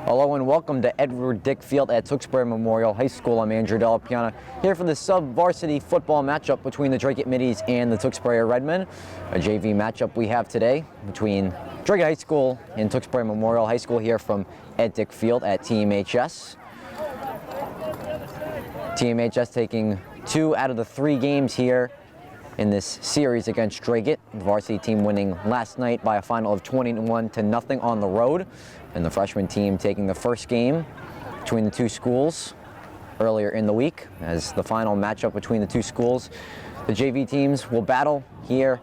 Hello and welcome to Edward Dick Field at Tewksbury Memorial High School. I'm Andrew Delapiana here for the sub-varsity football matchup between the Dracut Middies and the Tewksbury Redmen. A JV matchup we have today between Dracut High School and Tewksbury Memorial High School here from Ed Dick Field at TMHS. TMHS taking 2 out of the 3 games here in this series against Dracut. The varsity team winning last night by a final of 21-0 on the road, and the freshman team taking the first game between the two schools earlier in the week as the final matchup between the two schools. The JV teams will battle here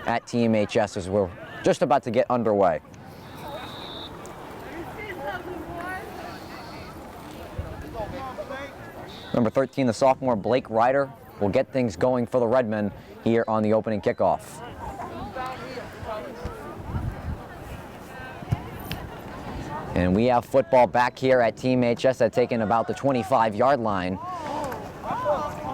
at TMHS as we're just about to get underway. Number 13, the sophomore Blake Ryder, will get things going for the Redmen here on the opening kickoff. And we have football back here at TMHS at taking about the 25-yard line.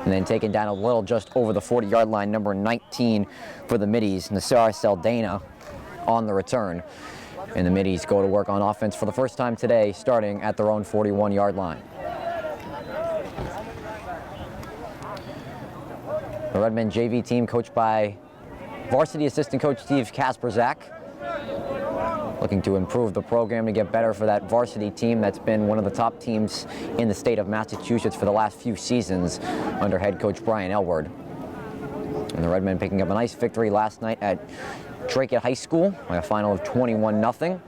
And then taken down a little just over the 40-yard line, number 19 for the Middies, Nassar Saldana on the return. And the Middies go to work on offense for the first time today, starting at their own 41-yard line. The Redmen JV team coached by varsity assistant coach Steve Kasperzak, looking to improve the program to get better for that varsity team that's been one of the top teams in the state of Massachusetts for the last few seasons under head coach Brian Elward. And the Redmen picking up a nice victory last night at Dracut High School by a final of 21-0.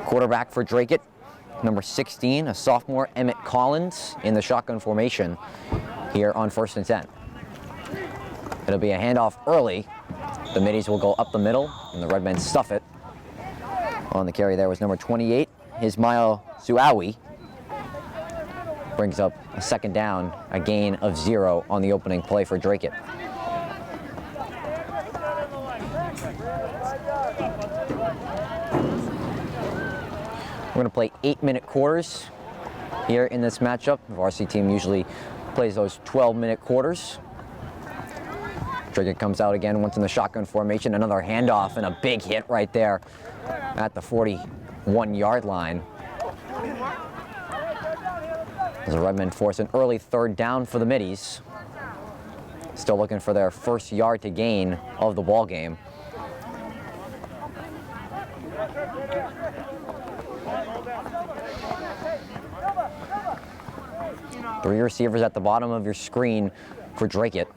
Quarterback for Dracut, number 16, a sophomore, Emmett Collins, in the shotgun formation here on 1st and 10. It'll be a handoff early. The Middies will go up the middle, and the Redmen stuff it. On the carry there was number 28, Ismail Zuawi. Brings up a second down, a gain of 0 on the opening play for Dracut. We're going to play 8-minute quarters here in this matchup. The varsity team usually plays those 12-minute quarters. Dracut comes out again once in the shotgun formation. Another handoff and a big hit right there at the 41-yard line. As the Redmen force an early 3rd down for the Middies. Still looking for their first yard to gain of the ball game. Three receivers at the bottom of your screen for Dracut.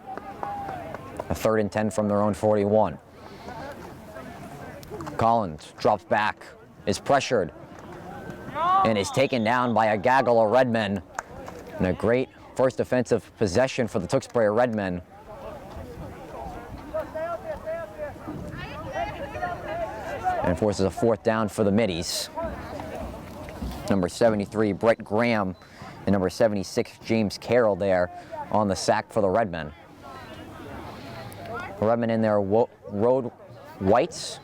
A 3rd and 10 from their own 41. Collins drops back, is pressured, and is taken down by a gaggle of Redmen. And a great first offensive possession for the Tewksbury Redmen. And forces a 4th down for the Middies. Number 73, Brett Graham, and number 76, James Carroll there on the sack for the Redmen. The Redmen in their road whites,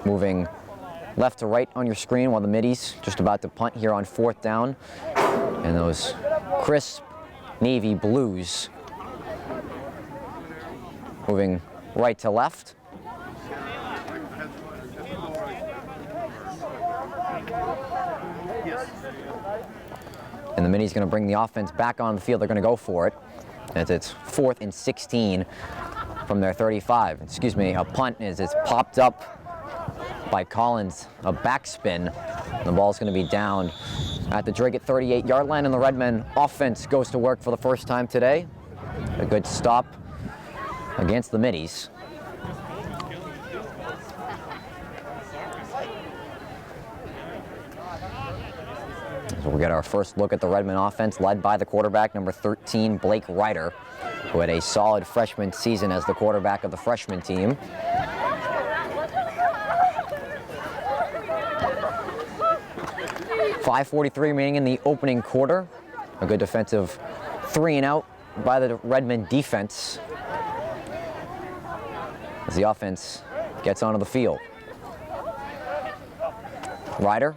moving left to right on your screen while the Middies just about to punt here on 4th down. And those crisp navy blues moving right to left. And the Middies going to bring the offense back on the field. They're going to go for it as it's 4th and 16 from their 35. Excuse me, a punt as it's popped up by Collins, a backspin. The ball's going to be down at the Dracut 38-yard line, and the Redmen offense goes to work for the first time today. A good stop against the Middies. So we'll get our first look at the Redmen offense, led by the quarterback, number 13, Blake Ryder, who had a solid freshman season as the quarterback of the freshman team. .5:43 remaining in the opening quarter. A good defensive 3-and-out by the Redmen defense as the offense gets onto the field. Ryder.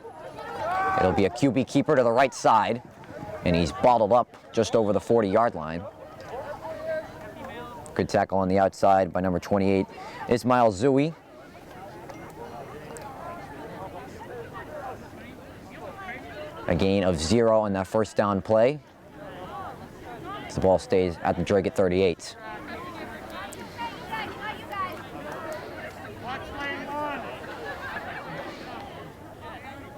It'll be a QB keeper to the right side, and he's bottled up just over the 40-yard line. Good tackle on the outside by number 28, Ismail Zui. A gain of 0 on that first down play. The ball stays at the Dracut 38.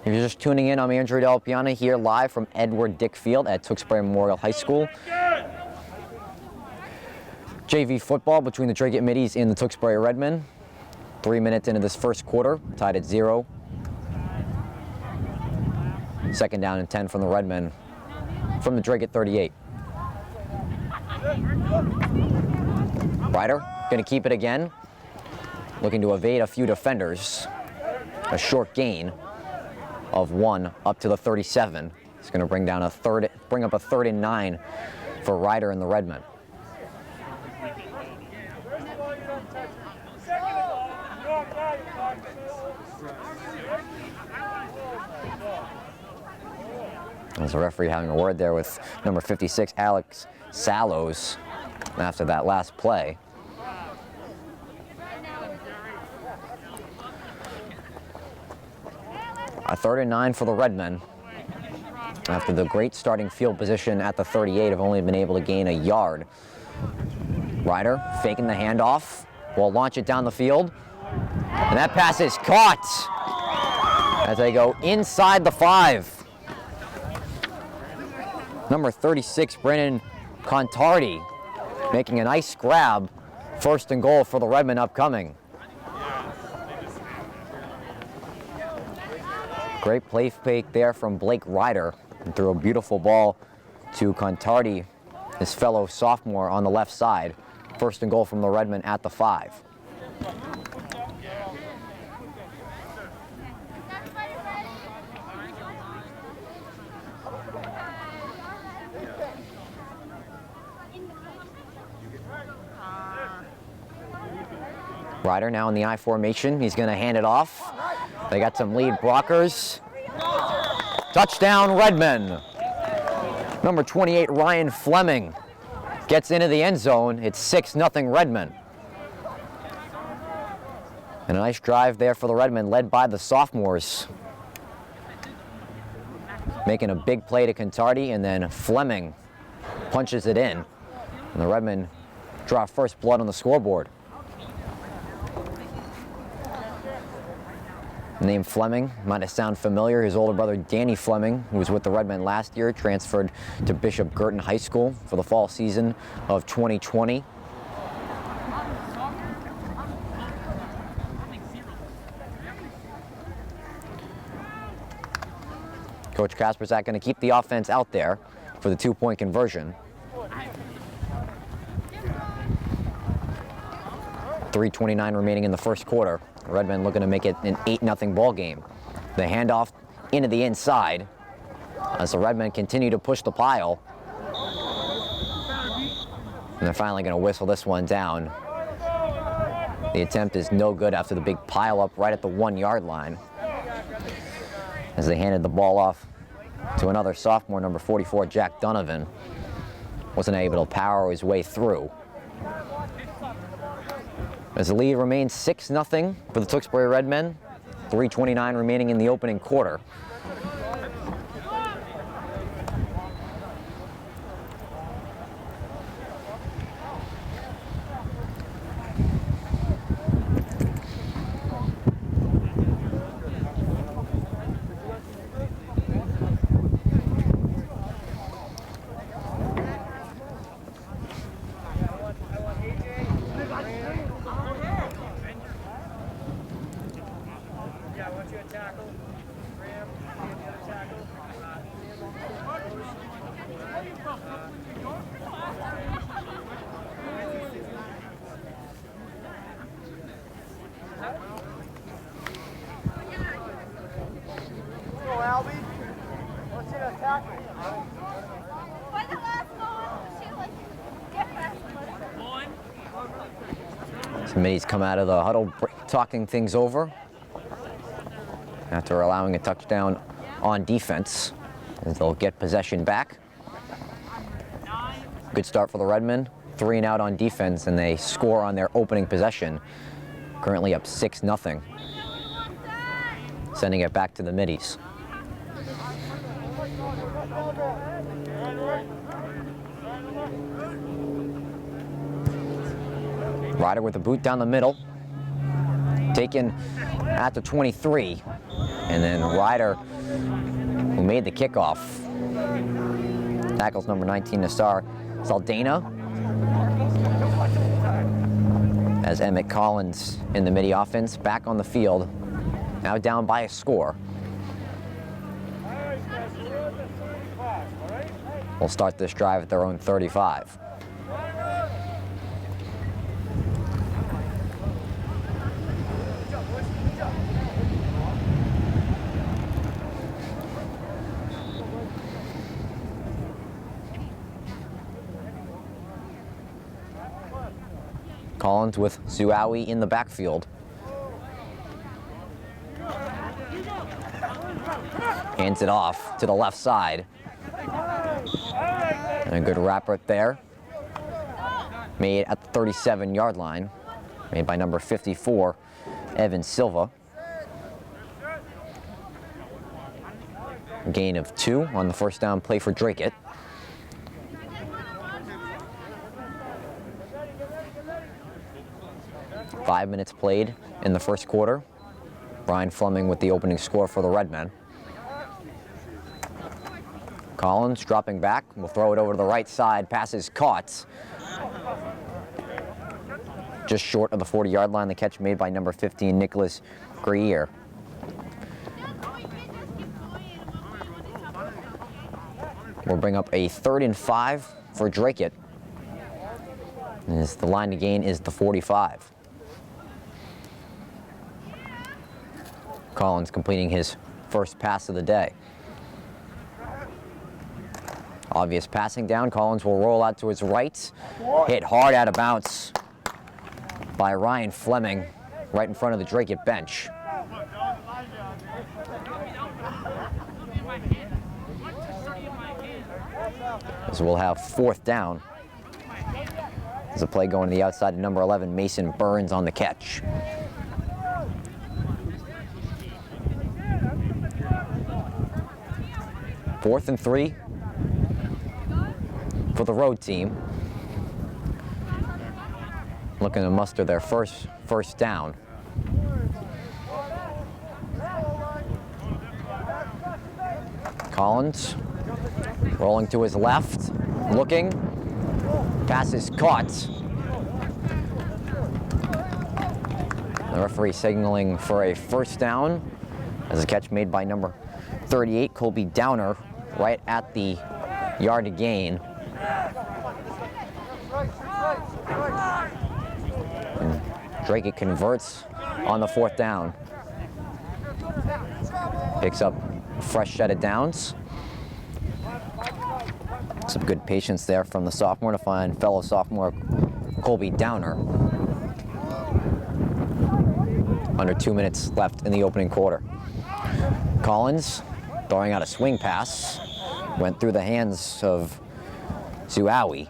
If you're just tuning in, I'm Andrew Del Piana here live from Edward Dick Field at Tewksbury Memorial High School. JV football between the Dracut Middies and the Tewksbury Redmen. 3 minutes into this first quarter, tied at 0. Second down and 10 from the Redmen from the Dracut 38. Ryder going to keep it again, looking to evade a few defenders. A short gain of 1 up to the 37. It's going to bring up a 3rd and 9 for Ryder and the Redmen. There's a referee having a word there with number 56, Alex Sallows, after that last play. A 3rd and 9 for the Redmen. After the great starting field position at the 38, have only been able to gain a yard. Ryder faking the handoff, will launch it down the field, and that pass is caught as they go inside the 5. Number 36, Brennan Contardi, making a nice grab. 1st and goal for the Redmen upcoming. Great play fake there from Blake Ryder, and threw a beautiful ball to Contardi, his fellow sophomore on the left side. 1st and goal from the Redmen at the 5. Ryder now in the I formation. He's going to hand it off. They got some lead blockers. Touchdown, Redmen. Number 28, Ryan Fleming, gets into the end zone. It's 6-0 Redmen. And a nice drive there for the Redmen, led by the sophomores. Making a big play to Contardi, and then Fleming punches it in. And the Redmen draw first blood on the scoreboard. Name Fleming might have sounded familiar. His older brother Danny Fleming, who was with the Redmen last year, transferred to Bishop Girton High School for the fall season of 2020. Coach Kasperzak going to keep the offense out there for the 2-point conversion. 3:29 remaining in the first quarter. Redmen looking to make it an 8-0 ball game. The handoff into the inside as the Redmen continue to push the pile. And they're finally going to whistle this one down. The attempt is no good after the big pile up right at the 1-yard line, as they handed the ball off to another sophomore, number 44, Jack Donovan. Wasn't able to power his way through. As the lead remains 6-0 for the Tewksbury Redmen. 3:29 remaining in the opening quarter. Committee's come out of the huddle talking things over after allowing a touchdown on defense, as they'll get possession back. Good start for the Redmen. 3 and out on defense, and they score on their opening possession. Currently up 6-0. Sending it back to the Middies. Ryder with a boot down the middle. Taken at the 23. And then Ryder, who made the kickoff, tackles number 19, Nassar Saldana, as Emmett Collins in the midi offense back on the field, now down by a score. We'll start this drive at their own 35. Collins with Zuawi in the backfield. Hands it off to the left side. And a good wrap right there. Made at the 37-yard line. Made by number 54, Evan Silva. Gain of 2 on the first down play for Dracut. Five minutes played in the first quarter. Brian Fleming with the opening score for the Redmen. Collins dropping back, will throw it over to the right side, pass is caught. Just short of the 40-yard line, the catch made by number 15, Nicholas Greer. We'll bring up a 3rd and 5 for Dracut. As the line to gain is the 45. Collins completing his first pass of the day. Obvious passing down. Collins will roll out to his right. Hit hard out of bounds by Ryan Fleming right in front of the Dracut bench. So we'll have 4th down. There's a play going to the outside to number 11, Mason Burns on the catch. Fourth and 3 for the road team. Looking to muster their first down. Collins rolling to his left, looking. Pass is caught. The referee signaling for a first down as a catch made by number 38, Colby Downer, right at the yard to gain. And Dracut converts on the 4th down. Picks up a fresh set of downs. Some good patience there from the sophomore to find fellow sophomore Colby Downer. Under 2 minutes left in the opening quarter. Collins throwing out a swing pass. Went through the hands of Zuawi.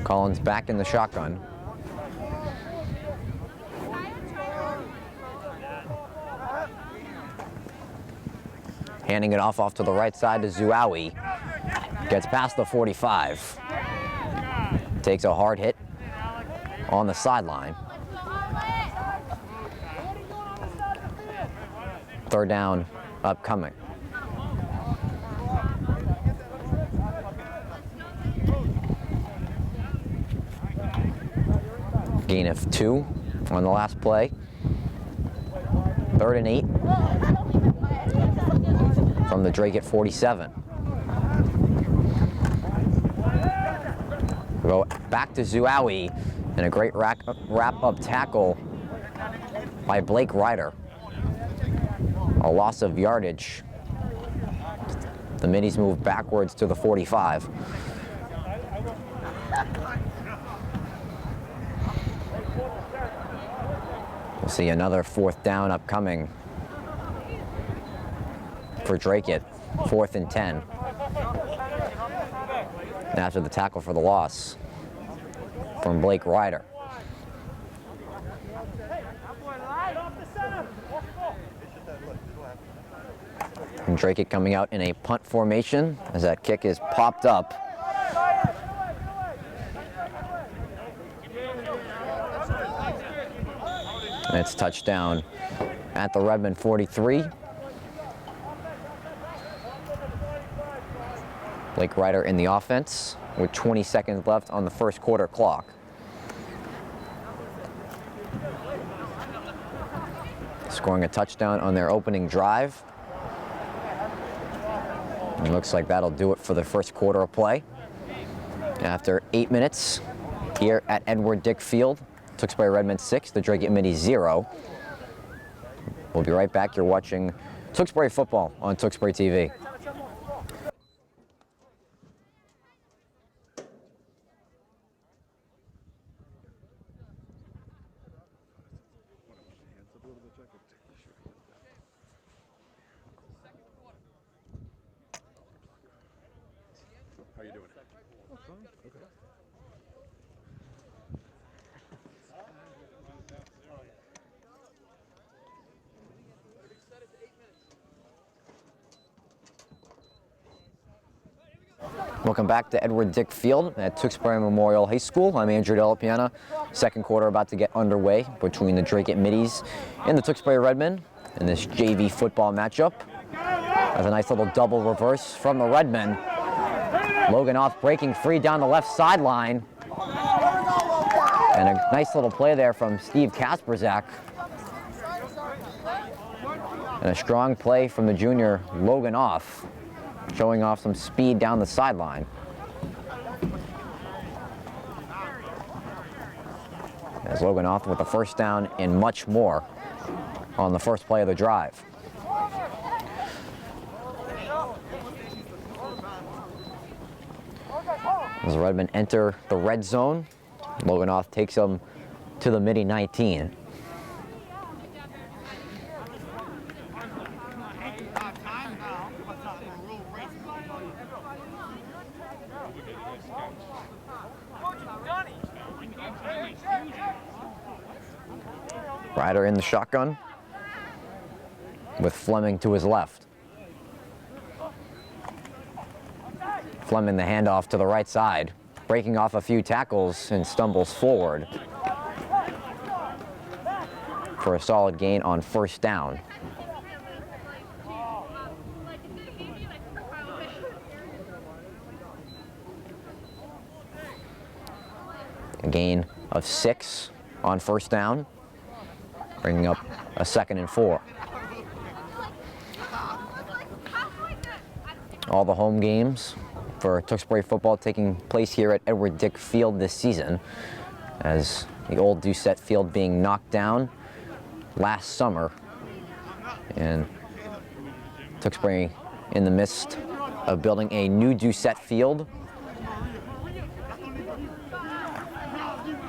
Collins back in the shotgun. Handing it off to the right side to Zuawi. Gets past the 45. Takes a hard hit on the sideline. 3rd down upcoming. Gain of 2 on the last play. 3rd and 8 from the Dracut 47. We'll go back to Zuawi, and a great wrap-up tackle by Blake Ryder. A loss of yardage. The middies move backwards to the 45. We'll see another 4th down upcoming. for Dracut, 4th and 10. And after the tackle for the loss from Blake Ryder. And Dracut coming out in a punt formation as that kick is popped up. And it's touchdown at the Redmond 43. Blake Ryder in the offense with 20 seconds left on the first quarter clock. Scoring a touchdown on their opening drive. And looks like that'll do it for the first quarter of play. After 8 minutes here at Edward Dick Field, Tewksbury Redmond 6, the Dracut Middies 0. We'll be right back. You're watching Tewksbury football on Tewksbury TV. How you doing? Oh, fine. Okay. Welcome back to Edward Dick Field at Tewksbury Memorial High School. I'm Andrew Delapiana. Second quarter about to get underway between the Dracut Middies and the Tewksbury Redmen in this JV football matchup. That's a nice little double reverse from the Redmen. Logan Off breaking free down the left sideline. And a nice little play there from Steve Kasperzak. And a strong play from the junior Logan Off, showing off some speed down the sideline. As Logan Off with a first down and much more on the first play of the drive. As the Redmen enter the red zone, Logan Off takes them to the Midi 19. Ryder in the shotgun with Fleming to his left. Fleming the handoff to the right side, breaking off a few tackles and stumbles forward for a solid gain on first down. A gain of 6 on first down, bringing up a 2nd and 4. All the home games for Tewksbury football taking place here at Edward Dick Field this season, as the old Doucette Field being knocked down last summer, and Tewksbury in the midst of building a new Doucette Field.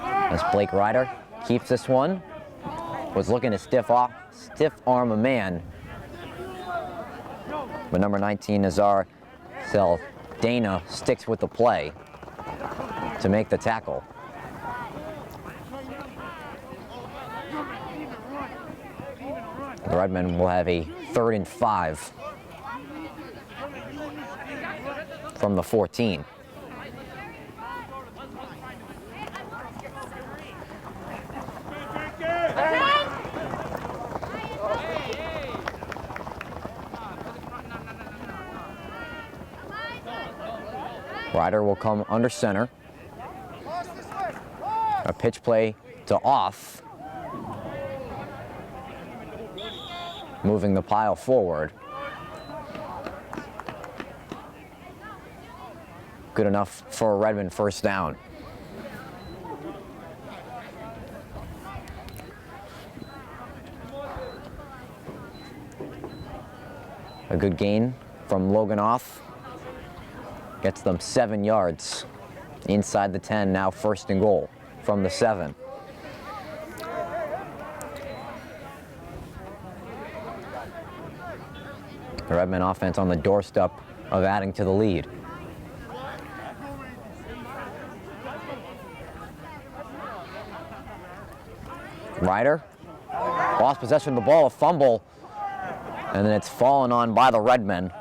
As Blake Ryder keeps this one, was looking to stiff arm a man, but number 19 Nazar Dana sticks with the play to make the tackle. The Redmen will have a 3rd and 5 from the 14. Ryder will come under center. A pitch play to Off, moving the pile forward. Good enough for a Redmond first down. A good gain from Logan Off. Gets them 7 yards inside the 10, now 1st and goal from the 7. The Redmen offense on the doorstep of adding to the lead. Ryder lost possession of the ball, a fumble, and then it's fallen on by the Redmen.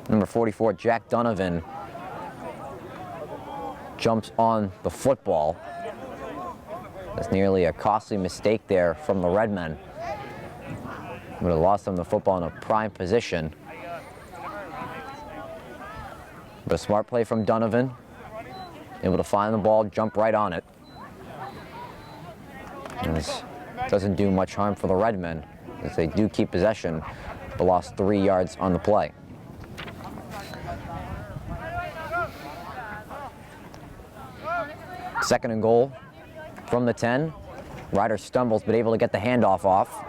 Number 44, Jack Donovan, jumps on the football. That's nearly a costly mistake there from the Redmen. Would have lost them the football in a prime position. But a smart play from Donovan, able to find the ball, jump right on it. And this doesn't do much harm for the Redmen, as they do keep possession, but lost 3 yards on the play. Second and goal from the 10. Ryder stumbles, but able to get the handoff off.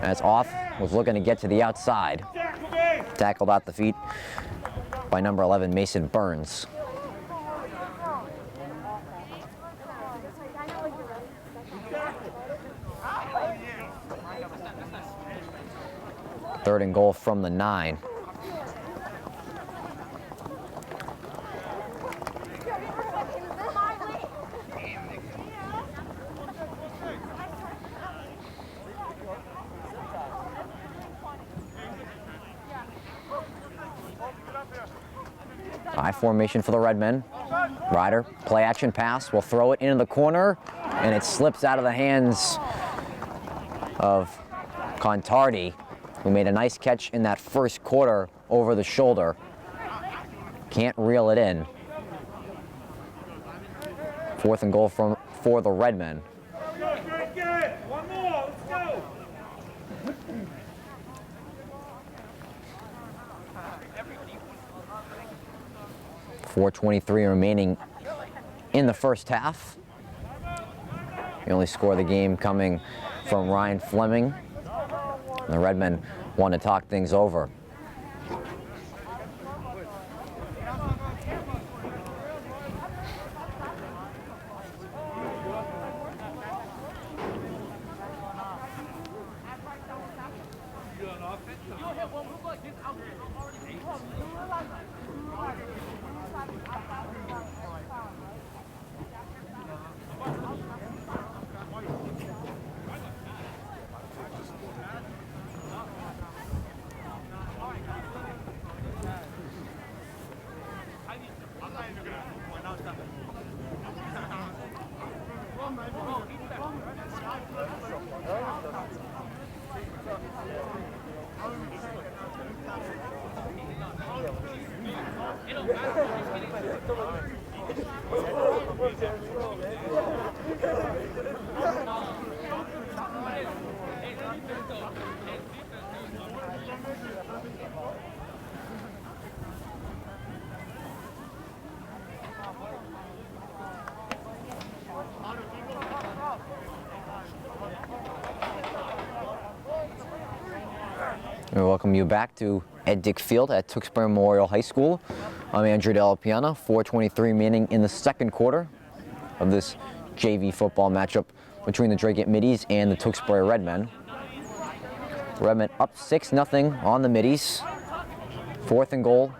As Off was looking to get to the outside. Tackled out the feet by number 11, Mason Burns. Third and goal from the 9. High formation for the Redmen. Ryder, play action pass, will throw it into the corner, and it slips out of the hands of Contardi, who made a nice catch in that first quarter over the shoulder. Can't reel it in. Fourth and goal for the Redmen. One more, let's go. 4:23 remaining in the first half. The only score of the game coming from Ryan Fleming. And the Redmen want to talk things over. We welcome you back to Ed Dick Field at Tewksbury Memorial High School. I'm Andrew Delapiana. 4:23 remaining in the second quarter of this JV football matchup between the Dracut Middies and the Tewksbury Redmen. Redmen up 6-0 on the Middies. Fourth and goal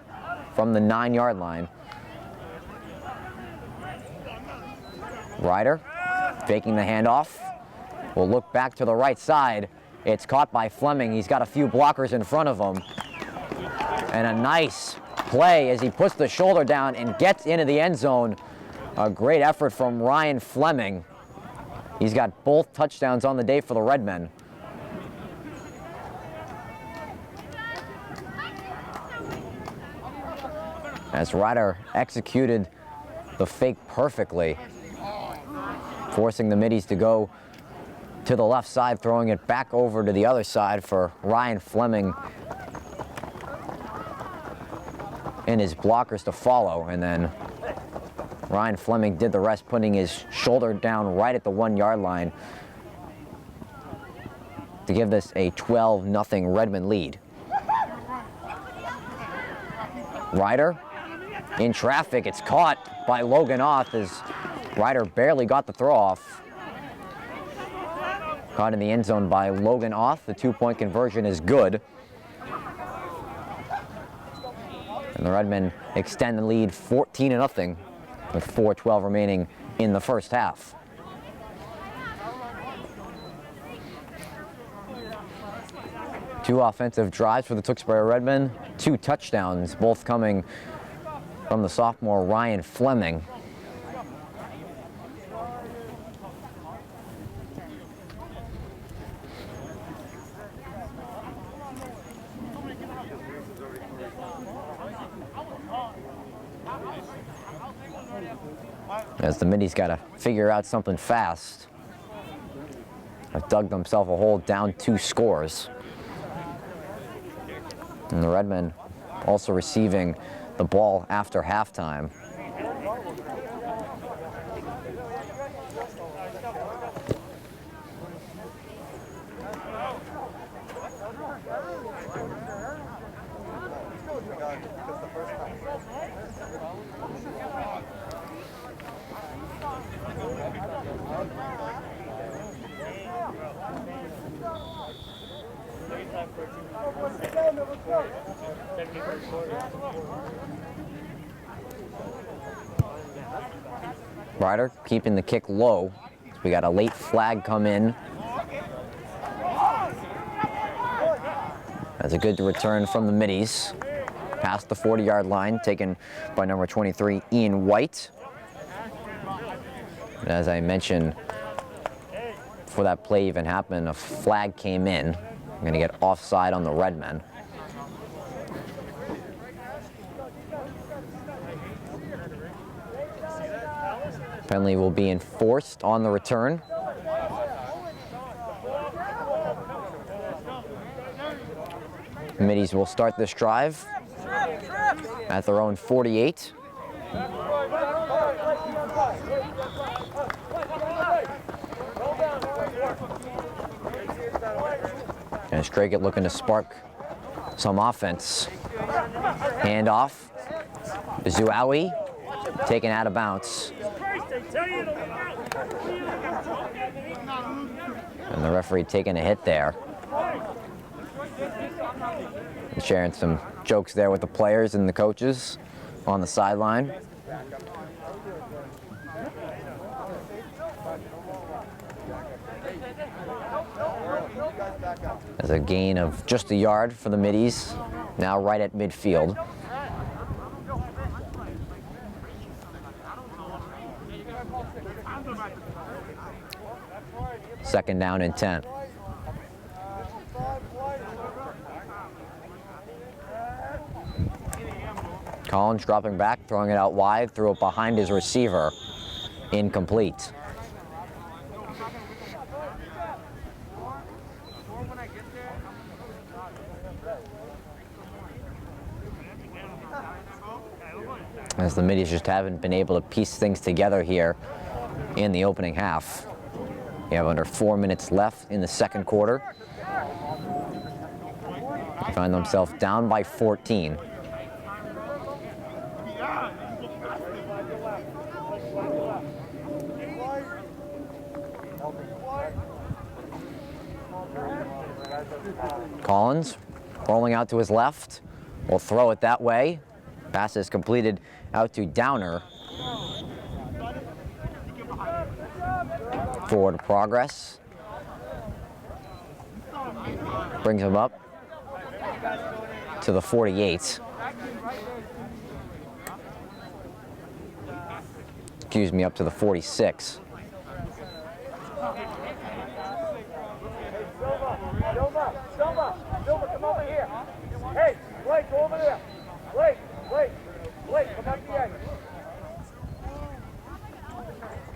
from the 9-yard line. Ryder faking the handoff. Will look back to the right side. It's caught by Fleming. He's got a few blockers in front of him. And a nice play as he puts the shoulder down and gets into the end zone. A great effort from Ryan Fleming. He's got both touchdowns on the day for the Redmen. As Ryder executed the fake perfectly, forcing the Middies to go to the left side, throwing it back over to the other side for Ryan Fleming and his blockers to follow. And then Ryan Fleming did the rest, putting his shoulder down right at the 1-yard line to give this a 12-0 Redmen lead. Ryder in traffic. It's caught by Logan Oth as Ryder barely got the throw off. Caught in the end zone by Logan Oth. The 2-point conversion is good. And the Redmen extend the lead 14-0 with 4:12 remaining in the first half. Two offensive drives for the Tewksbury Redmen, 2 touchdowns, both coming from the sophomore Ryan Fleming. As the Middies got to figure out something fast. Have dug themselves a hole, down 2 scores. And the Redmen also receiving the ball after halftime. Ryder keeping the kick low. We got a late flag come in. That's a good return from the Middies. Past the 40-yard line, taken by number 23, Ian White. And as I mentioned, before that play even happened, a flag came in. I'm going to get offside on the Redmen. Penalty will be enforced on the return. Middies will start this drive at their own 48. And Dracut looking to spark some offense. Handoff. Zuawi taken out of bounds. And the referee taking a hit there. And sharing some jokes there with the players and the coaches on the sideline. There's a gain of just a yard for the Middies, now right at midfield. Second down and 10. Collins dropping back, throwing it out wide, threw it behind his receiver. Incomplete. As the Middies just haven't been able to piece things together here in the opening half. You have under 4 minutes left in the second quarter. They find themselves down by 14. Collins rolling out to his left. Will throw it that way. Pass is completed out to Downer. Forward progress. Brings him up to the 48. Excuse me, up to the 46. Silva, come over here. Hey, Blake, go over there. Blake, come back to the end.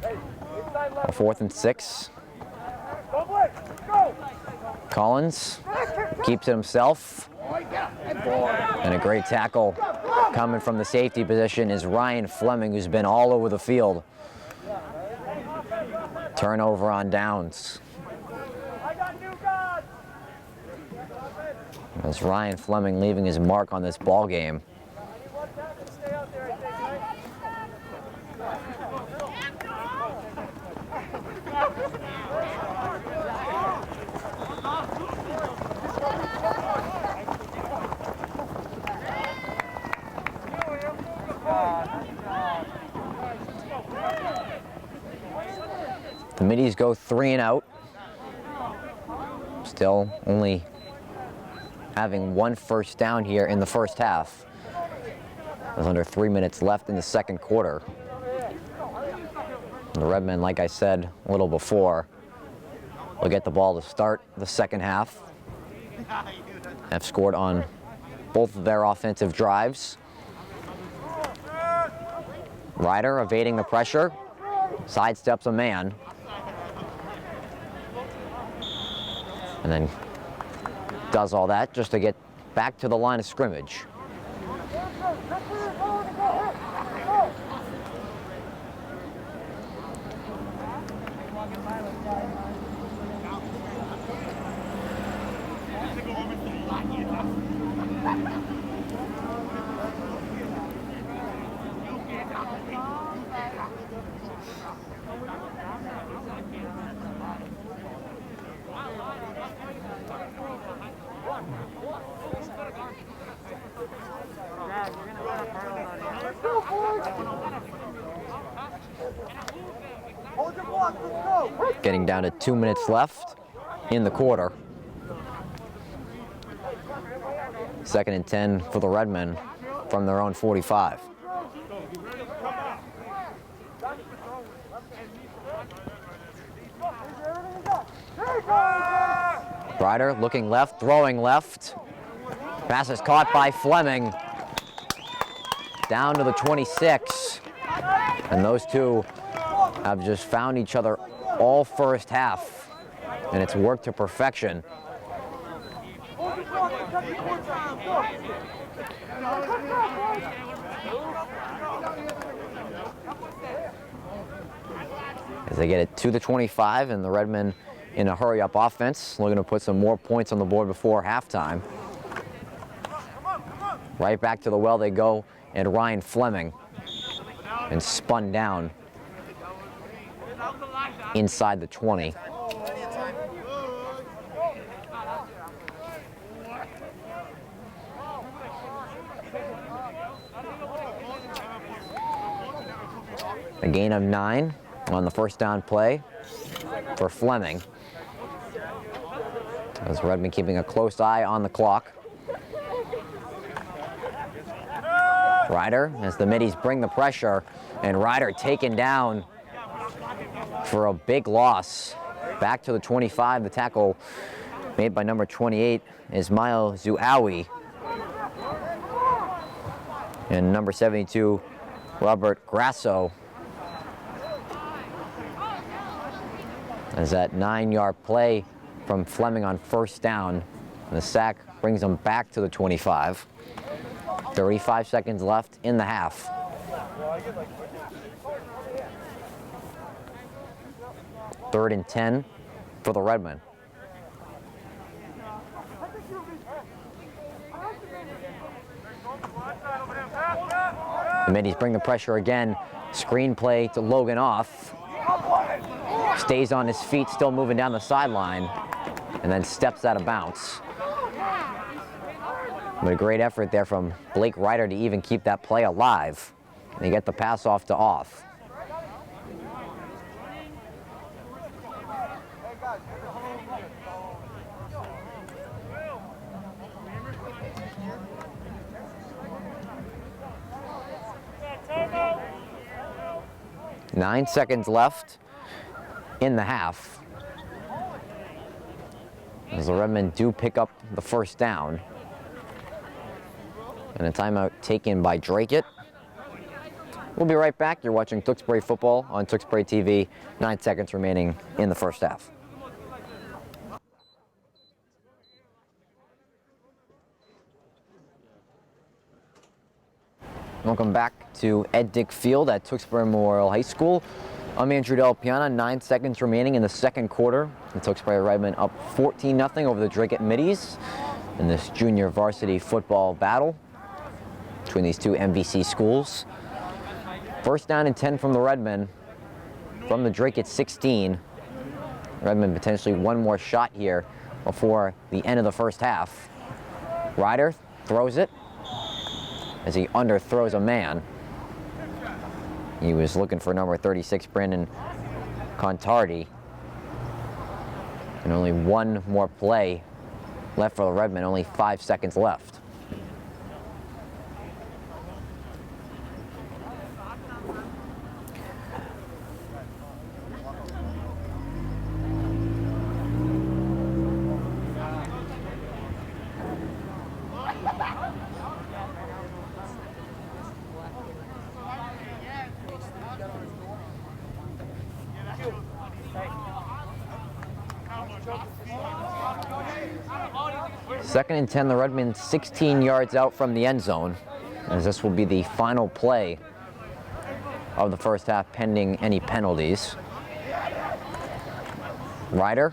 Hey, inside left. 4th and 6. Go, Blake, go. Collins keeps it himself. And a great tackle coming from the safety position is Ryan Fleming, who's been all over the field. Turnover on downs. As Ryan Fleming leaving his mark on this ball game. The Middies go 3 and out. Still only having 1 first down here in the first half. There's under 3 minutes left in the second quarter. And the Redmen, like I said a little before, will get the ball to start the second half. Have scored on both of their offensive drives. Ryder evading the pressure, sidesteps a man, and then does all that just to get back to the line of scrimmage. Getting down to 2 minutes left in the quarter. 2nd and 10 for the Redmen from their own 45. Ryder looking left, throwing left. Pass is caught by Fleming. Down to the 26. And those two have just found each other all first half. And it's worked to perfection. As they get it to the 25, and the Redmen in a hurry-up offense, looking to put some more points on the board before halftime. Right back to the well they go, and Ryan Fleming, and spun down inside the 20. A gain of 9 on the first down play for Fleming. As Redmond keeping a close eye on the clock. Ryder, as the Middies bring the pressure, and Ryder taken down for a big loss. Back to the 25, the tackle made by number 28, Ismail Zouawi. And number 72, Robert Grasso. As that 9-yard play from Fleming on first down, and the sack brings them back to the 25. 35 seconds left in the half. Third and 10 for the Redmen. The Middies bring the pressure again. Screen play to Logan Off. Stays on his feet, still moving down the sideline, and then steps out of bounds. But a great effort there from Blake Ryder to even keep that play alive. And they get the pass off to Off. Nine seconds left in the half, as the Redmen do pick up the first down. And a timeout taken by Dracut. We'll be right back. You're watching Tewksbury football on Tewksbury TV. 9 seconds remaining in the first half. Welcome back to Ed Dick Field at Tewksbury Memorial High School. I'm Andrew Del Piana. 9 seconds remaining in the second quarter. The Tewksbury Redmen up 14-0 over the Dracut Middies in this junior varsity football battle between these two MVC schools. First down and 10 from the Redmen, from the Dracut 16. Redmen potentially one more shot here before the end of the first half. Ryder throws it as he underthrows a man. He was looking for number 36, Brandon Contardi. And only one more play left for the Redmen, only 5 seconds left. Second and 10, the Redmen 16 yards out from the end zone, as this will be the final play of the first half pending any penalties. Ryder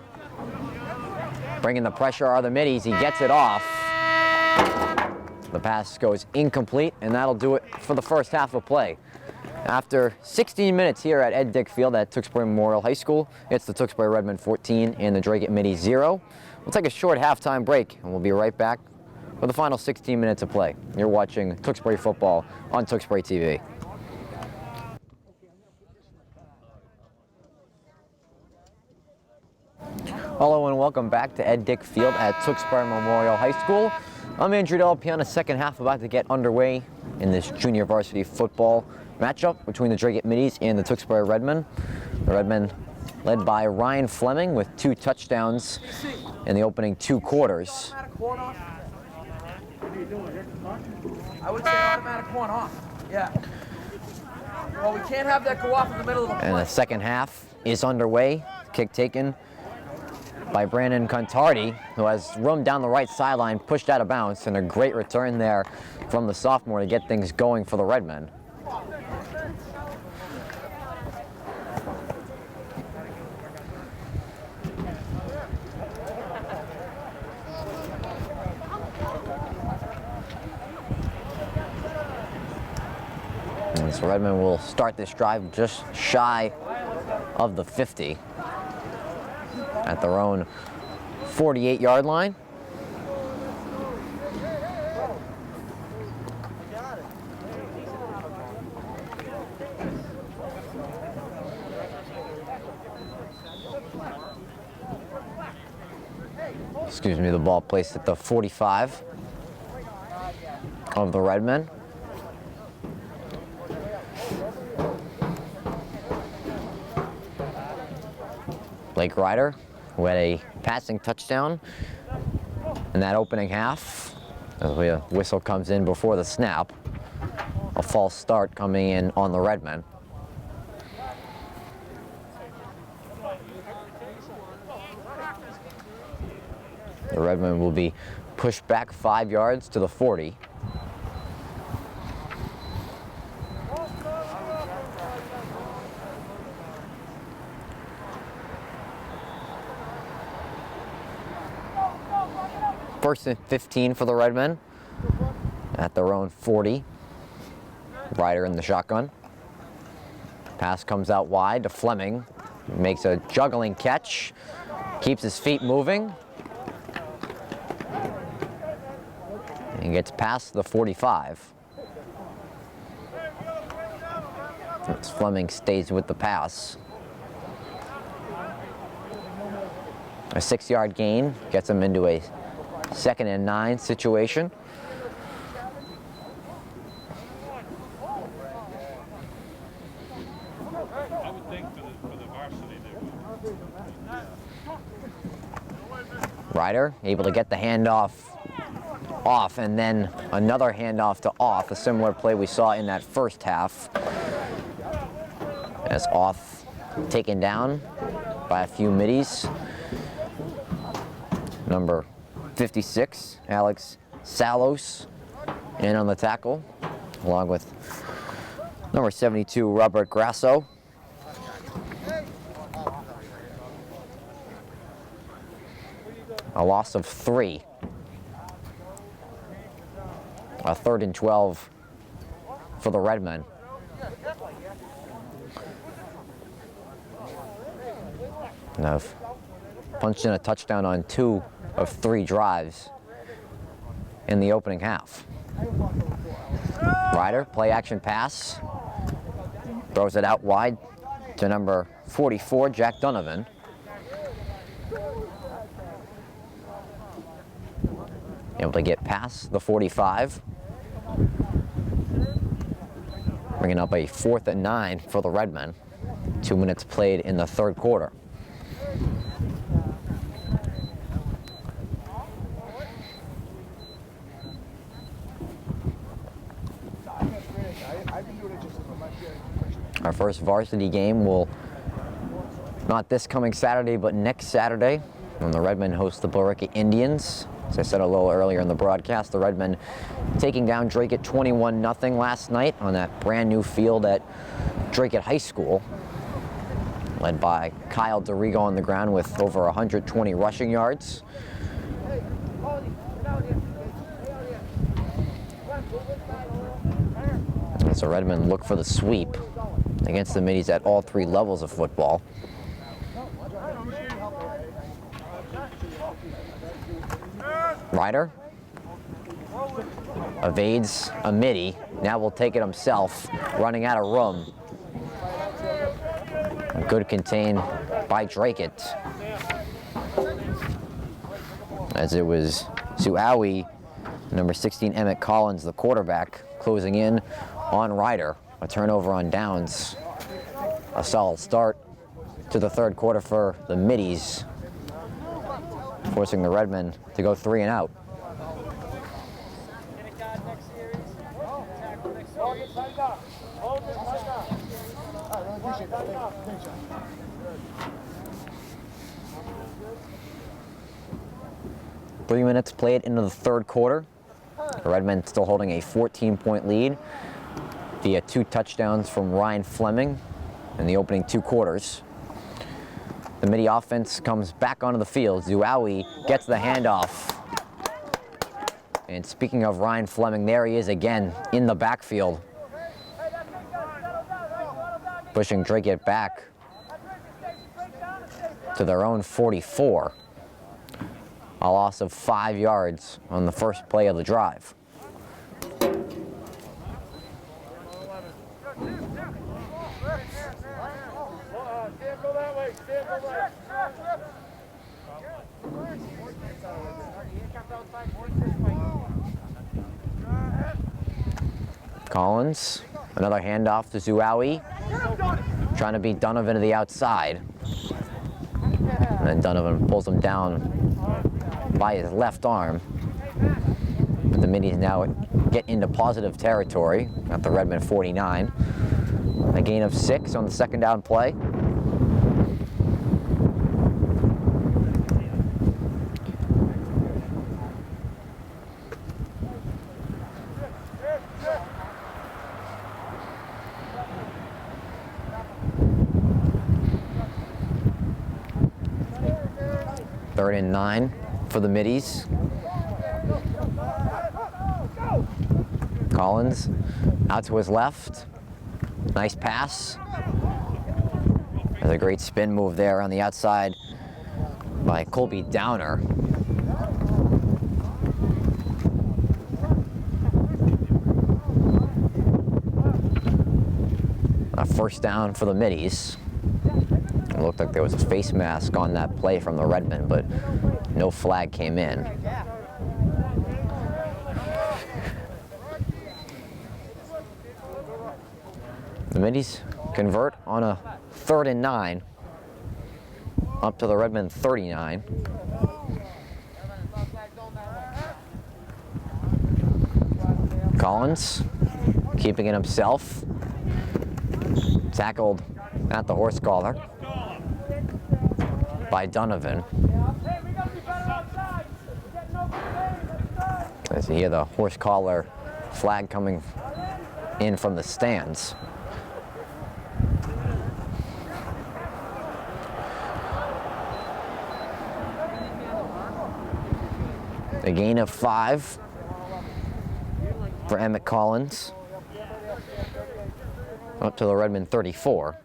bringing the pressure are the middies. He gets it off. The pass goes incomplete, and that'll do it for the first half of play. After 16 minutes here at Ed Dick Field at Tewksbury Memorial High School, it's the Tewksbury Redmen 14 and the Dracut Middies 0. We'll take a short halftime break, and we'll be right back for the final 16 minutes of play. You're watching Tewksbury football on Tewksbury TV. Hello and welcome back to Ed Dick Field at Tewksbury Memorial High School. I'm Andrew Delpiana. Second half about to get underway in this junior varsity football matchup between the Dracut Middies and the Tewksbury Redmen. The Redmen led by Ryan Fleming with 2 touchdowns in the opening 2 quarters. I would say automatic one off. Yeah. Well, we can't have that go off in the middle of a play. And the second half is underway. Kick taken by Brandon Contardi, who has room down the right sideline, pushed out of bounds, and a great return there from the sophomore to get things going for the Redmen. And so Redmen will start this drive just shy of the 50 at their own 48-yard line. Excuse me, the ball placed at the 45 of the Redmen. Blake Ryder, who had a passing touchdown in that opening half. As the whistle comes in before the snap. A false start coming in on the Redmen. The Redmen will be pushed back 5 yards to the 40. First and 15 for the Redmen at their own 40. Ryder in the shotgun. Pass comes out wide to Fleming. Makes a juggling catch. Keeps his feet moving. And gets past the 45. As Fleming stays with the pass. A 6-yard gain gets him into a 2nd and 9 situation. I would think for the varsity Ryder able to get the handoff off, and then another handoff to Off, a similar play we saw in that first half. As Off taken down by a few middies. Number 56, Alex Salos, in on the tackle, along with number 72, Robert Grasso. A loss of 3. A 3rd and 12 for the Redmen. And have punched in a touchdown on 2 of 3 drives in the opening half. Ryder, play action pass Throws it out wide to number 44, Jack Donovan. Able to get past the 45. Bringing up a 4th and 9 for the Redmen. 2 minutes played in the third quarter. Our first varsity game will, not this coming Saturday, but next Saturday, when the Redmen host the Billerica Indians. As I said a little earlier in the broadcast, the Redmen taking down Dracut 21-0 last night on that brand new field at Dracut High School, led by Kyle DeRigo on the ground with over 120 rushing yards. As the Redmen look for the sweep against the Middies at all 3 levels of football. Ryder evades a Middie, now will take it himself, running out of room. Good contained by Dracut. As it was Suawi, number 16 Emmett Collins, the quarterback, closing in on Ryder. A turnover on downs. A solid start to the third quarter for the Middies, forcing the Redmen to go 3 and out. Three minutes played into the third quarter. The Redmen still holding a 14-point lead via 2 touchdowns from Ryan Fleming in the opening 2 quarters. The Middie offense comes back onto the field. Zuawi gets the handoff. And speaking of Ryan Fleming, there he is again in the backfield, pushing Dracut back to their own 44. A loss of 5 yards on the first play of the drive. Collins, another handoff to Zuawi, trying to beat Donovan to the outside. And then Donovan pulls him down by his left arm. But the Middies now get into positive territory at the Redmen 49. A gain of 6 on the second down play. Third and 9 for the Middies. Collins out to his left. Nice pass. There's a great spin move there on the outside by Colby Downer. A first down for the Middies. It looked like there was a face mask on that play from the Redmen, but no flag came in. The Middies convert on a 3rd and 9, up to the Redmen 39. Collins keeping it himself. Tackled at the horse collar by Donovan. As you hear the horse collar flag coming in from the stands. A gain of 5 for Emmett Collins. Up to the Redmen 34.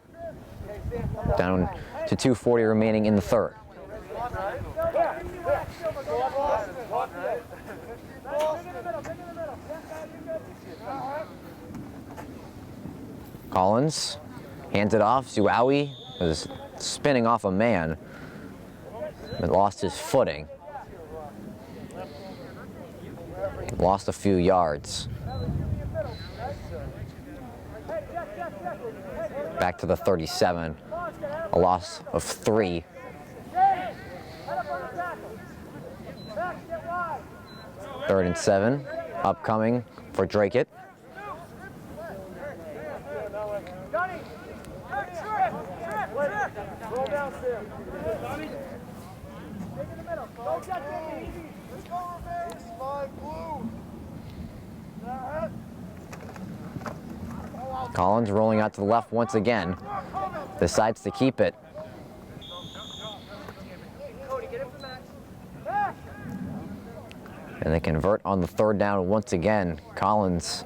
Down to 2:40 remaining in the third. Collins Hands it off. Zuawi was spinning off a man, but lost his footing. Lost a few yards. Back to the 37. A loss of 3. Third and 7. Upcoming for Dracut. Collins rolling out to the left once again. Decides to keep it. And they convert on the 3rd down once again. Collins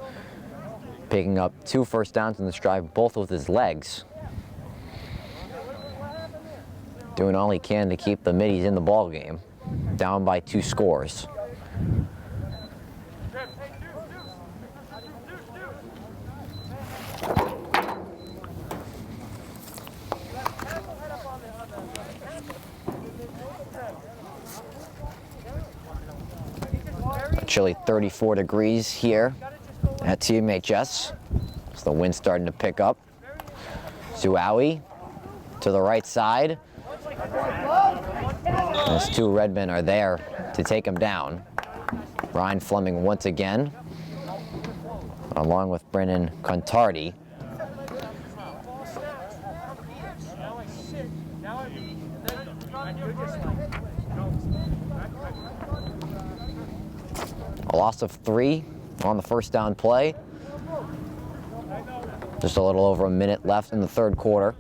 picking up 2 first downs in this drive, both with his legs. Doing all he can to keep the Middies in the ball game, down by 2 scores. Chilly 34 degrees here at TMHS. So the wind's starting to pick up. Zuawi to the right side. Those 2 Redmen are there to take him down. Ryan Fleming once again, along with Brennan Contardi. A loss of 3 on the first down play. Just a little over a minute left in the 3rd quarter.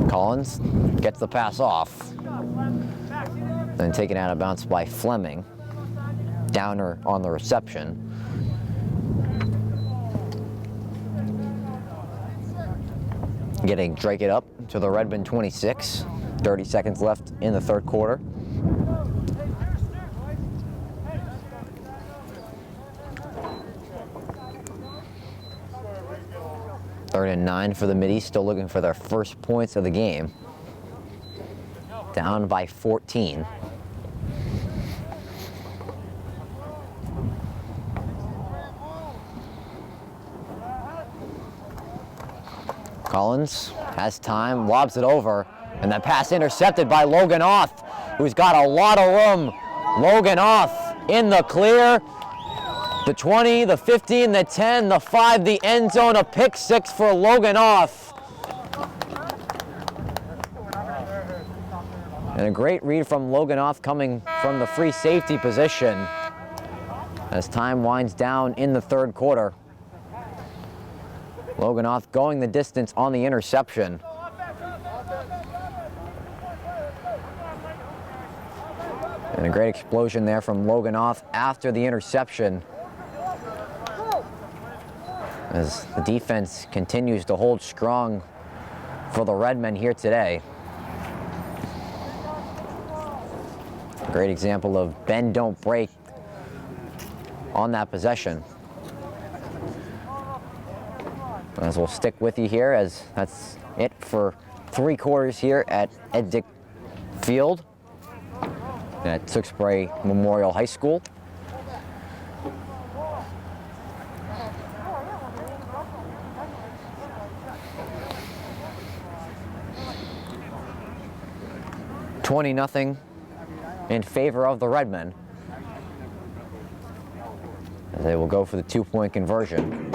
Collins gets the pass off. Then taken out of bounds by Fleming. Downer on the reception. Getting Dracut up to the Redmond 26. 30 seconds left in the 3rd quarter. Third and 9 for the Middies, still looking for their first points of the game. Down by 14. Collins has time, lobs it over, and that pass intercepted by Logan Oth, who's got a lot of room. Logan Oth in the clear. The 20, the 15, the 10, the 5, the end zone, a pick 6 for Logan Oth. And a great read from Logan Oth coming from the free safety position as time winds down in the 3rd quarter. Logan Oth going the distance on the interception. And a great explosion there from Logan Oth after the interception, as the defense continues to hold strong for the Redmen here today. A great example of bend, don't break on that possession. As we'll stick with you here, as that's it for 3 quarters here at Ed Dick Field at Tewksbury Memorial High School. $20-0 in favor of the Redmen, as they will go for the 2-point conversion.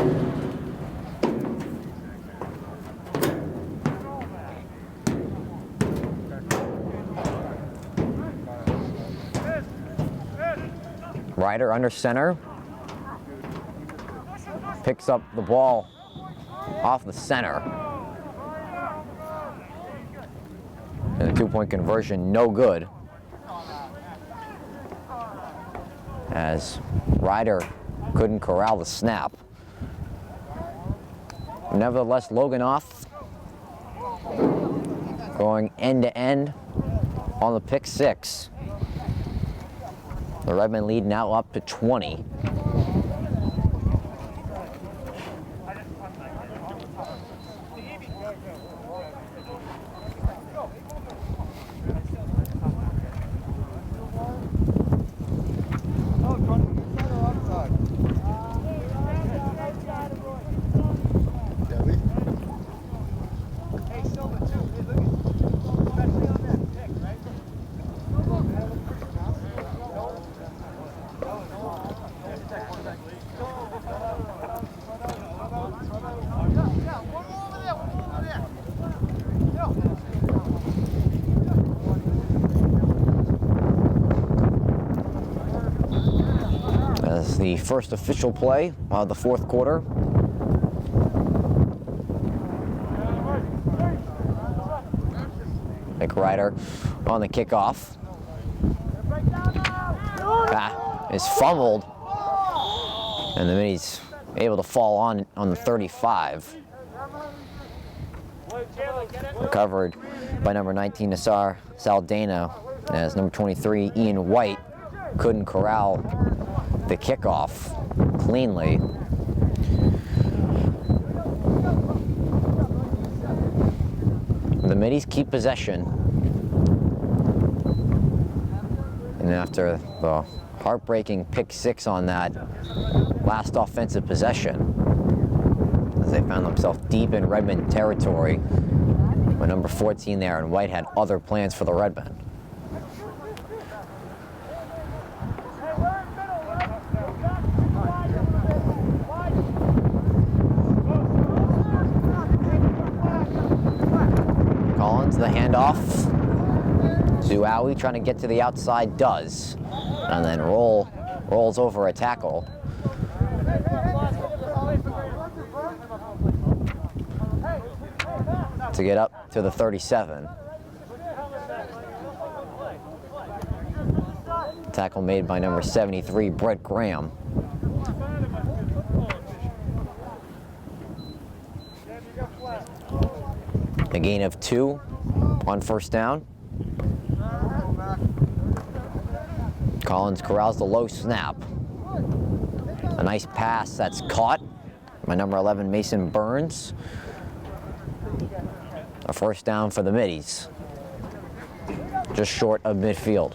Ryder under center, picks up the ball off the center. And the 2-point conversion, no good, as Ryder couldn't corral the snap. Nevertheless, Logan Oth going end to end on the pick six. The Redmen lead now up to 20. As the first official play of the fourth quarter. McRider on the kickoff. Is fumbled, and the Middies able to fall on the 35. Recovered by number 19, Nassar Saldana, as number 23, Ian White, couldn't corral the kickoff cleanly. The Middies keep possession. And after the heartbreaking pick six on that last offensive possession, as they found themselves deep in Redmen territory with number 14 there, and White had other plans for the Redmen. Collins, the handoff. Zuawi trying to get to the outside, does. And then rolls over a tackle. To get up to the 37. Tackle made by number 73, Brett Graham. A gain of 2 on first down. Collins corrals the low snap. A nice pass that's caught by number 11, Mason Burns. A first down for the Middies, just short of midfield.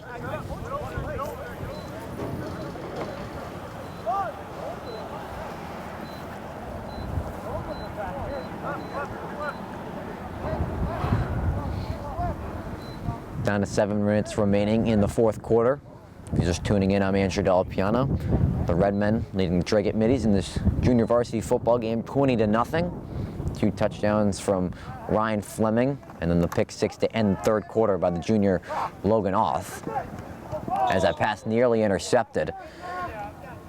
Down to 7 minutes remaining in the fourth quarter. If you're just tuning in, I'm Andrew Della Piana. The Redmen leading the Dracut Middies in this junior varsity football game 20-0. 2 touchdowns from Ryan Fleming, and then the pick six to end the third quarter by the junior Logan Oth. As that pass nearly intercepted,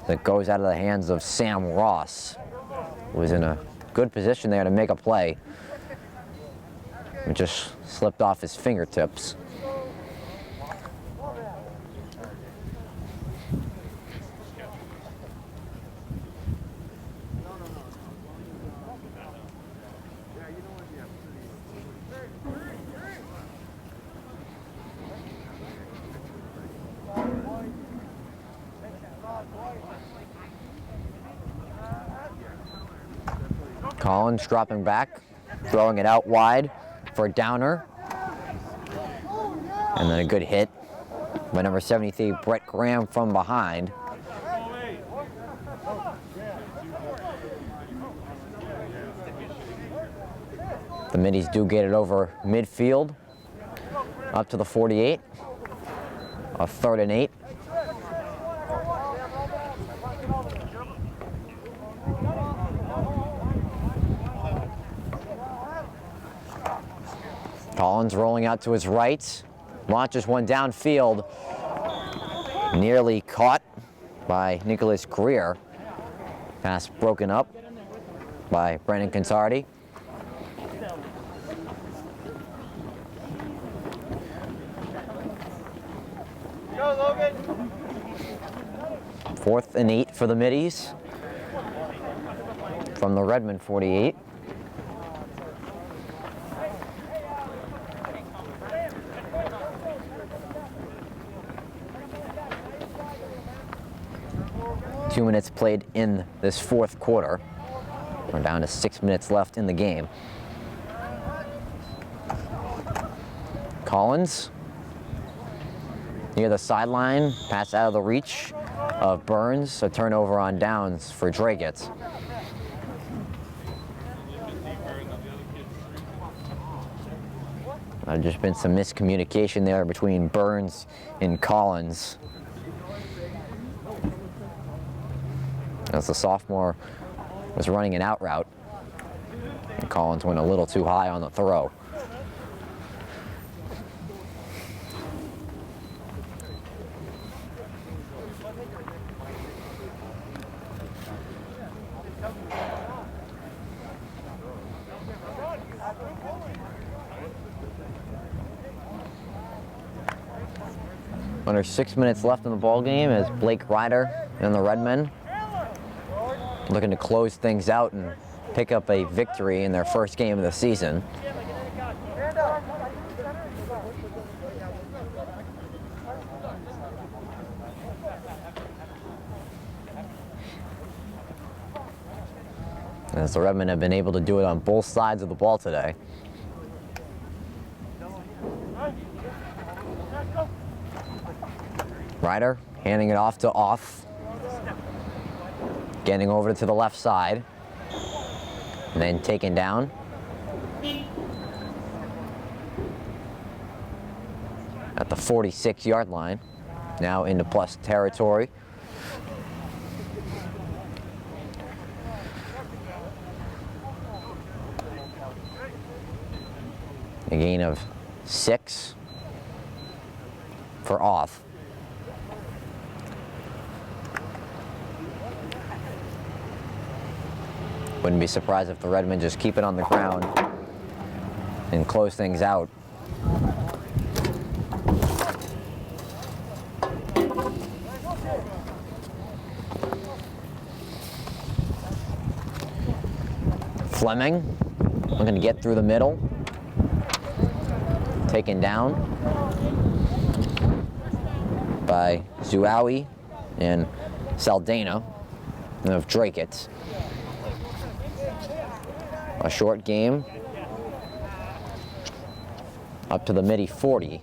that goes out of the hands of Sam Ross, who was in a good position there to make a play. It just slipped off his fingertips. Collins dropping back, throwing it out wide for a downer. And then a good hit by number 73, Brett Graham, from behind. The Middies do get it over midfield, up to the 48, a 3rd and 8. Collins rolling out to his right, launches one downfield, nearly caught by Nicholas Greer. Pass broken up by Brendan Consardi. Go, Logan. 4th and 8 for the Middies from the Redmen 48. 2 minutes played in this fourth quarter. We're down to 6 minutes left in the game. Collins near the sideline, pass out of the reach of Burns, a turnover on downs for Dracut. There's just been some miscommunication there between Burns and Collins, as the sophomore was running an out route, and Collins went a little too high on the throw. Under 6 minutes left in the ball game as Blake Ryder and the Redmen looking to close things out and pick up a victory in their first game of the season. As the Redmen have been able to do it on both sides of the ball today. Ryder handing it off to Off. Getting over to the left side. And then taken down. At the 46-yard line. Now into plus territory. A gain of 6 for Off. Wouldn't be surprised if the Redmen just keep it on the ground and close things out. Fleming looking to get through the middle. Taken down by Zuawi and Saldana of Dracut. A short game up to the midi 40,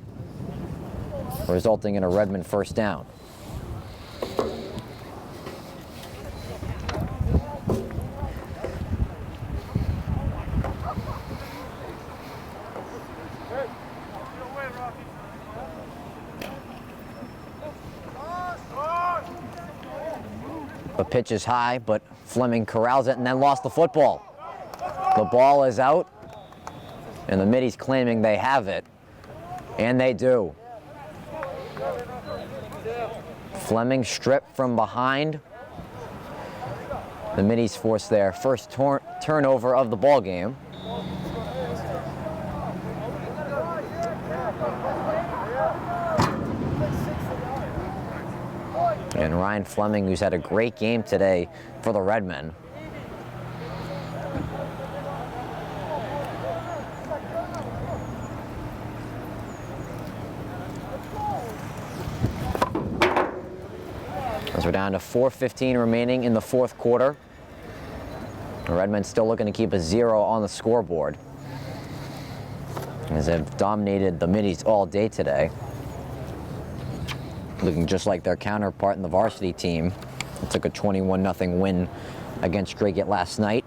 resulting in a Redmen first down. The pitch is high, but Fleming corrals it and then lost the football. The ball is out, and the middies claiming they have it, and they do. Fleming stripped from behind. The middies force their first turnover of the ball game. And Ryan Fleming, who's had a great game today for the Redmen. As we're down to 4:15 remaining in the fourth quarter. The Redmen still looking to keep a 0 on the scoreboard, as they've dominated the middies all day today. Looking just like their counterpart in the varsity team. It took a 21-0 win against Dracut last night.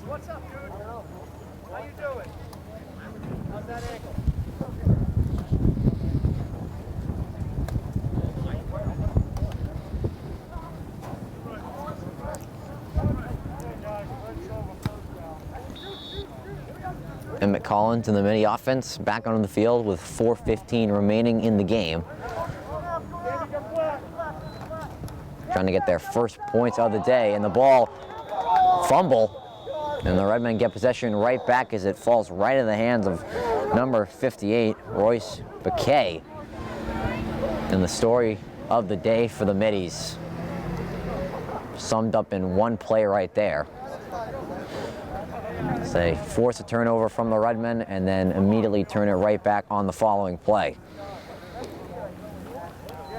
What's up, dude? How you doing? How's that ankle? And Collins and the Mini offense back onto the field with 4:15 remaining in the game. Trying to get their first points of the day, and the ball fumble. And the Redmen get possession right back as it falls right in the hands of number 58, Royce Baquet. And the story of the day for the Middies, summed up in one play right there. So they force a turnover from the Redmen and then immediately turn it right back on the following play.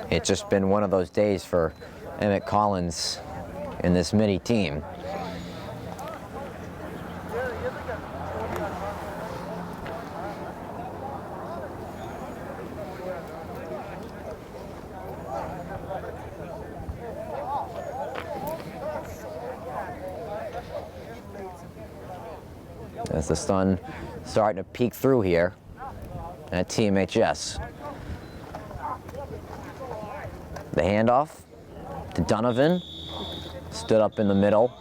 It's just been one of those days for Emmett Collins and this Midi team. As the sun starting to peek through here at TMHS. The handoff to Donovan, stood up in the middle.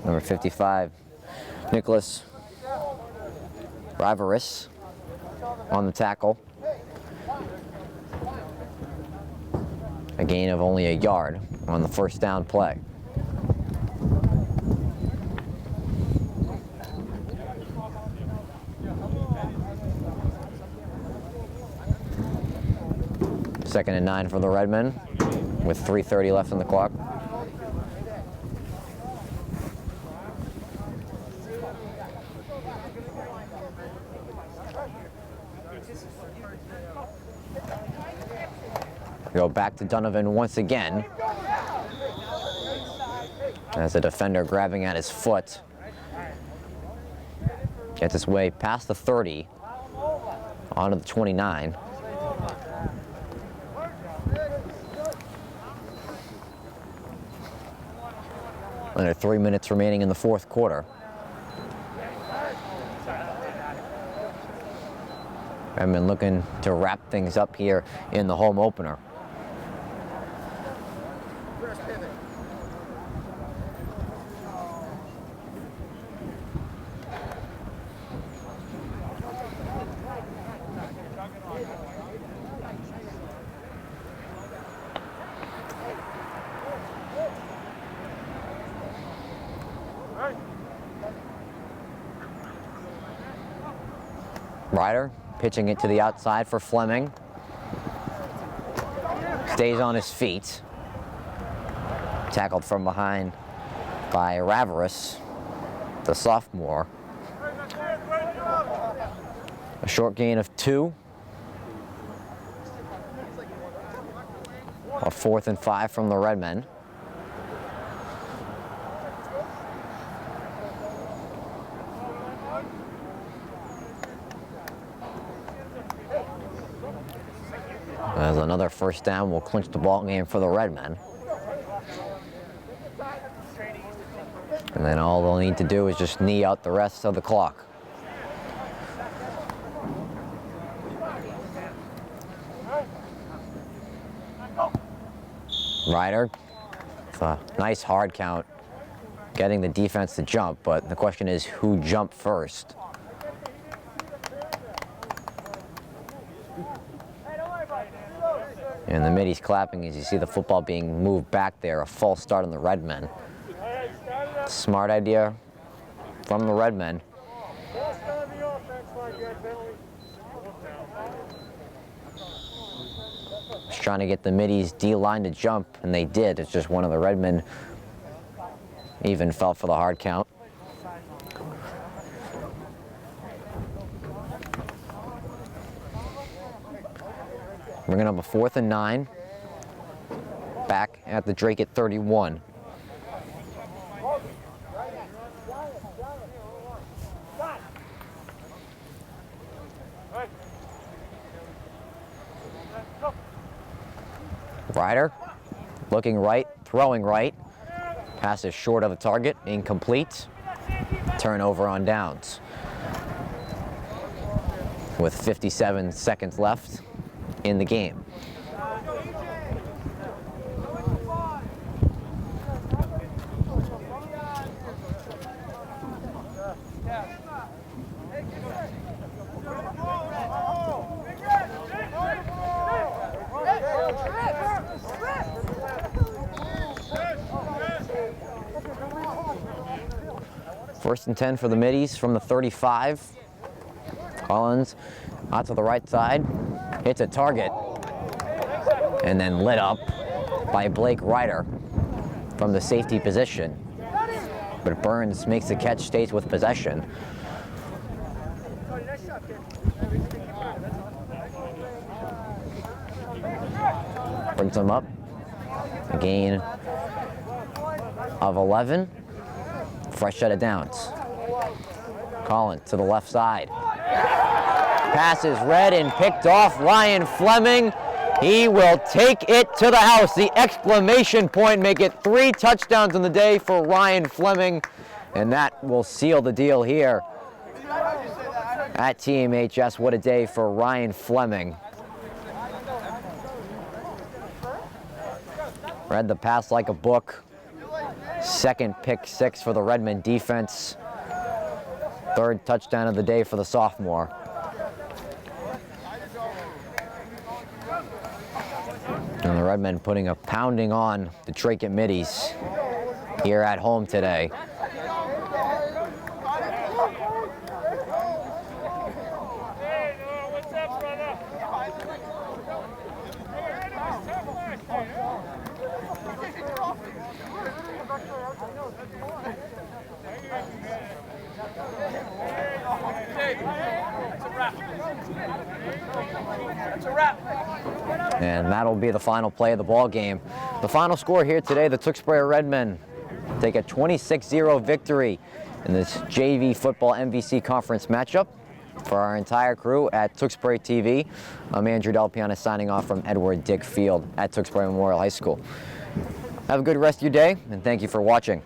Number 55, Nicholas Riveris on the tackle. A gain of only a yard on the first down play. Second and 9 for the Redmen with 3:30 left on the clock. Go back to Donovan once again. As the defender grabbing at his foot. Gets his way past the 30, onto the 29. Under 3 minutes remaining in the fourth quarter. Redmond looking to wrap things up here in the home opener. Ryder pitching it to the outside for Fleming. Stays on his feet. Tackled from behind by Riveris, the sophomore. A short gain of 2. A 4th and 5 from the Redmen. As another first down will clinch the ball game for the Redmen. And then all they'll need to do is just knee out the rest of the clock. Ryder, it's a nice hard count, getting the defense to jump, but the question is who jumped first. And the Middies clapping as you see the football being moved back there, a false start on the Redmen. Smart idea from the Redmen. Just trying to get the Middies D-line to jump, and they did. It's just one of the Redmen even fell for the hard count. Bringing up a 4th and 9. Back at the Dracut 31. Ryder looking right, throwing right. Pass is short of the target, incomplete. Turnover on downs. With 57 seconds left in the game. First and 10 for the Middies from the 35. Collins out to the right side, hits a target, and then lit up by Blake Ryder from the safety position. But Burns makes the catch, stays with possession. Brings him up. A gain of 11. Fresh set of downs. Collins to the left side. Pass is read and picked off. Ryan Fleming. He will take it to the house. The exclamation point, make it 3 touchdowns in the day for Ryan Fleming. And that will seal the deal here at TMHS. What a day for Ryan Fleming. Read the pass like a book. Second pick 6 for the Redmond defense. 3rd touchdown of the day for the sophomore. And the Redmen putting a pounding on the Dracut Middies here at home today. And that'll be the final play of the ball game. The final score here today, the Tewksbury Redmen take a 26-0 victory in this JV football MVC conference matchup. For our entire crew at Tewksbury TV, I'm Andrew Del Piana signing off from Edward Dick Field at Tewksbury Memorial High School. Have a good rest of your day, and thank you for watching.